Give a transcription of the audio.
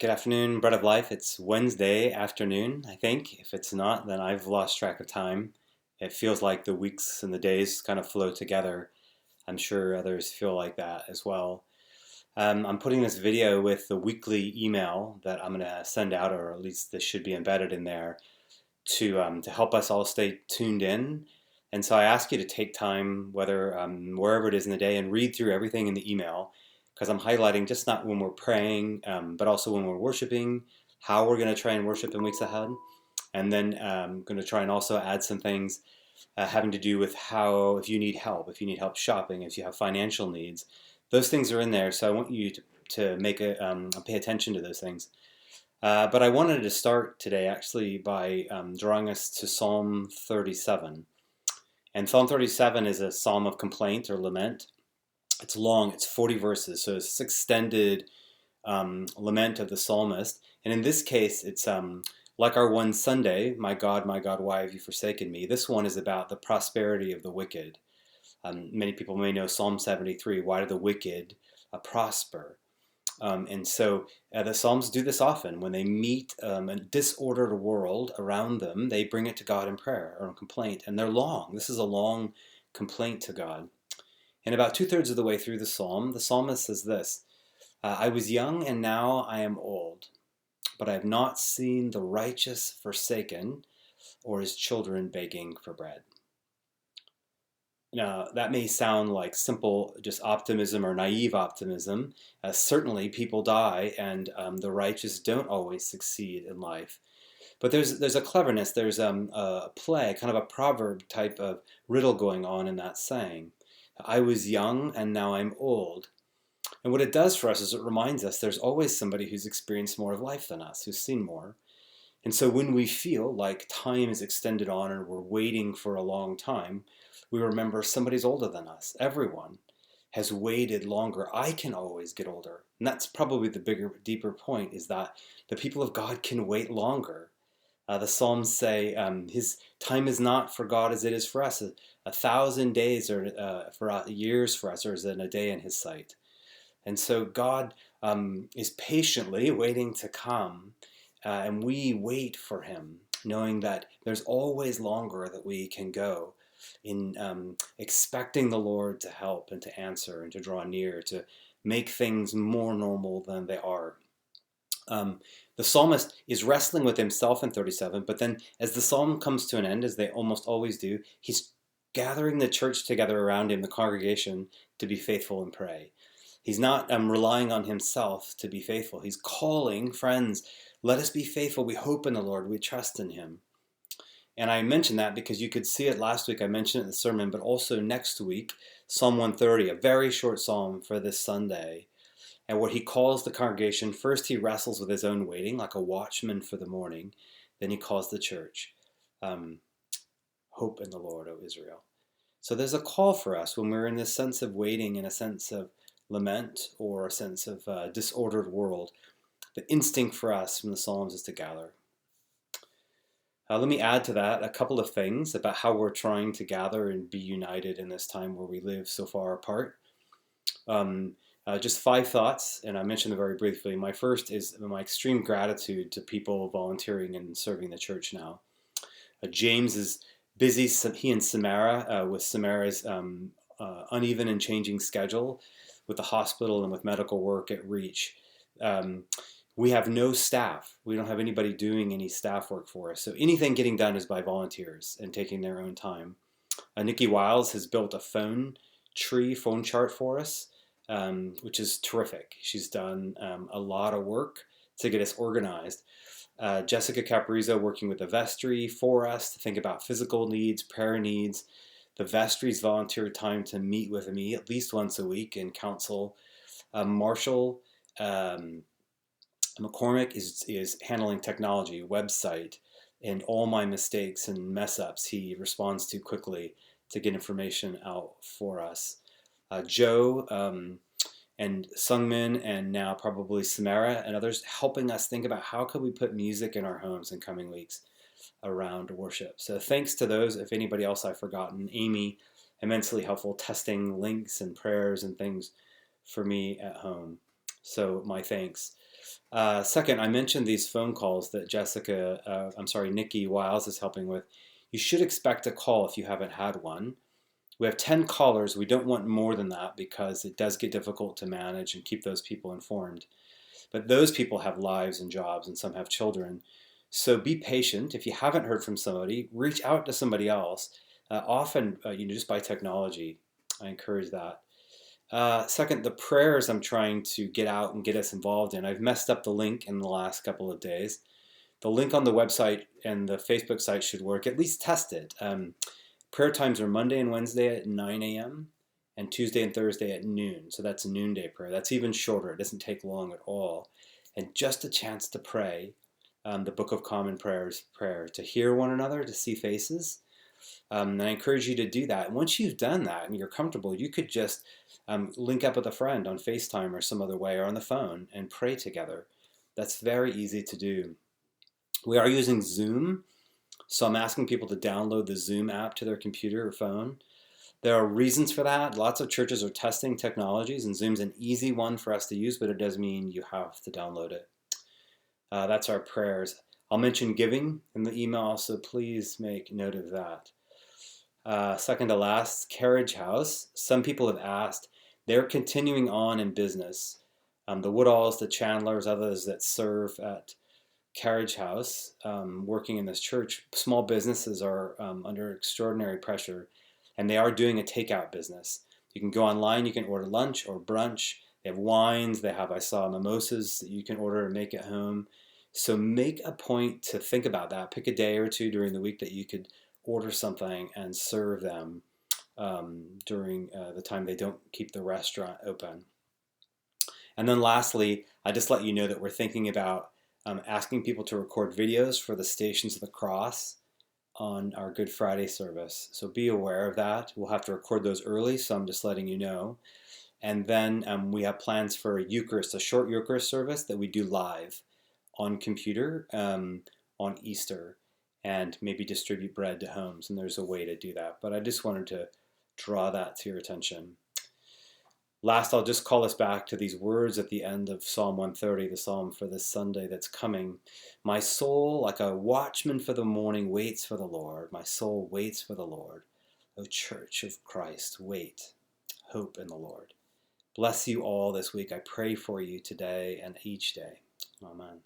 Good afternoon, Bread of Life. It's Wednesday afternoon, I think. If it's not, then I've lost track of time. It feels like the weeks and the days kind of flow together. I'm sure others feel like that as well. I'm putting this video with the weekly email that I'm going to send out, or at least this should be embedded in there, to help us all stay tuned in. And so I ask you to take time, whether wherever it is in the day, and read through everything in the email, because I'm highlighting just not when we're praying, but also when we're worshiping, how we're going to try and worship in weeks ahead. And then I'm going to try and also add some things having to do with how, if you need help shopping, if you have financial needs, those things are in there. So I want you to pay attention to those things. But I wanted to start today actually by drawing us to Psalm 37. And Psalm 37 is a psalm of complaint or lament. It's long, it's 40 verses, so it's this extended lament of the psalmist. And in this case, it's like our one Sunday, my God, why have you forsaken me? This one is about the prosperity of the wicked. Many people may know Psalm 73, why do the wicked prosper? And so the Psalms do this often. When they meet a disordered world around them, they bring it to God in prayer or in complaint. And they're long. This is a long complaint to God. And about two-thirds of the way through the psalm, the psalmist says this, I was young and now I am old, but I have not seen the righteous forsaken or his children begging for bread. Now, that may sound like simple just optimism or naive optimism. Certainly, people die, and the righteous don't always succeed in life. But there's a cleverness, there's a play, kind of a proverb type of riddle going on in that saying. I was young, and now I'm old. And what it does for us is it reminds us there's always somebody who's experienced more of life than us, who's seen more. And so when we feel like time is extended on and we're waiting for a long time, we remember somebody's older than us. Everyone has waited longer. I can always get older. And that's probably the bigger, deeper point, is that the people of God can wait longer. The Psalms say his time is not for God as it is for us. 1,000 days or for years for us, or as in a day in his sight. And so God is patiently waiting to come, and we wait for him, knowing that there's always longer that we can go in expecting the Lord to help and to answer and to draw near, to make things more normal than they are. The psalmist is wrestling with himself in 37, but then as the psalm comes to an end, as they almost always do, he's gathering the church together around him, the congregation, to be faithful and pray. He's not relying on himself to be faithful. He's calling friends, let us be faithful. We hope in the Lord. We trust in him. And I mentioned that because you could see it last week. I mentioned it in the sermon, but also next week, Psalm 130, a very short psalm for this Sunday. And what he calls the congregation, first he wrestles with his own waiting, like a watchman for the morning. Then he calls the church, hope in the Lord, O Israel. So there's a call for us when we're in this sense of waiting, in a sense of lament, or a sense of disordered world. The instinct for us from the Psalms is to gather. Let me add to that a couple of things about how we're trying to gather and be united in this time where we live so far apart. Just 5 thoughts, and I mentioned them very briefly. My first is my extreme gratitude to people volunteering and serving the church now. James is busy, he and Samara, with Samara's uneven and changing schedule with the hospital and with medical work at Reach. We have no staff. We don't have anybody doing any staff work for us. So anything getting done is by volunteers and taking their own time. Nikki Wiles has built a phone chart for us, which is terrific. She's done a lot of work to get us organized. Jessica Caprizzo working with the vestry for us to think about physical needs, prayer needs. The vestry's volunteered time to meet with me at least once a week and counsel. Marshall McCormick is handling technology, website, and all my mistakes and mess ups he responds to quickly to get information out for us. Joe and Sungmin, and now probably Samara and others helping us think about how could we put music in our homes in coming weeks around worship. So thanks to those. If anybody else I've forgotten, Amy, immensely helpful testing links and prayers and things for me at home. So my thanks. Second, I mentioned these phone calls that Nikki Wiles is helping with. You should expect a call if you haven't had one. We have 10 callers. We don't want more than that because it does get difficult to manage and keep those people informed. But those people have lives and jobs, and some have children. So be patient. If you haven't heard from somebody, reach out to somebody else. Often, just by technology, I encourage that. Second, the prayers I'm trying to get out and get us involved in. I've messed up the link in the last couple of days. The link on the website and the Facebook site should work. At least test it. Prayer times are Monday and Wednesday at 9 a.m. and Tuesday and Thursday at noon. So that's noonday prayer. That's even shorter. It doesn't take long at all. And just a chance to pray the Book of Common Prayers prayer, to hear one another, to see faces. And I encourage you to do that. And once you've done that and you're comfortable, you could just link up with a friend on FaceTime or some other way or on the phone and pray together. That's very easy to do. We are using Zoom, so I'm asking people to download the Zoom app to their computer or phone. There are reasons for that. Lots of churches are testing technologies, and Zoom's an easy one for us to use, but it does mean you have to download it. That's our prayers. I'll mention giving in the email, so please make note of that. Second to last, Carriage House. Some people have asked. They're continuing on in business. The Woodalls, the Chandlers, others that serve at Carriage House, working in this church, small businesses are under extraordinary pressure, and they are doing a takeout business. You can go online, you can order lunch or brunch. They have wines, I saw mimosas that you can order and make at home. So make a point to think about that. Pick a day or two during the week that you could order something and serve them during the time they don't keep the restaurant open. And then lastly, I just let you know that we're thinking about asking people to record videos for the Stations of the Cross on our Good Friday service. So be aware of that. We'll have to record those early, so I'm just letting you know. And then we have plans for a Eucharist, a short Eucharist service that we do live on computer on Easter, and maybe distribute bread to homes. And there's a way to do that. But I just wanted to draw that to your attention. Last, I'll just call us back to these words at the end of Psalm 130, the psalm for this Sunday that's coming. My soul, like a watchman for the morning, waits for the Lord. My soul waits for the Lord. O Church of Christ, wait. Hope in the Lord. Bless you all this week. I pray for you today and each day. Amen.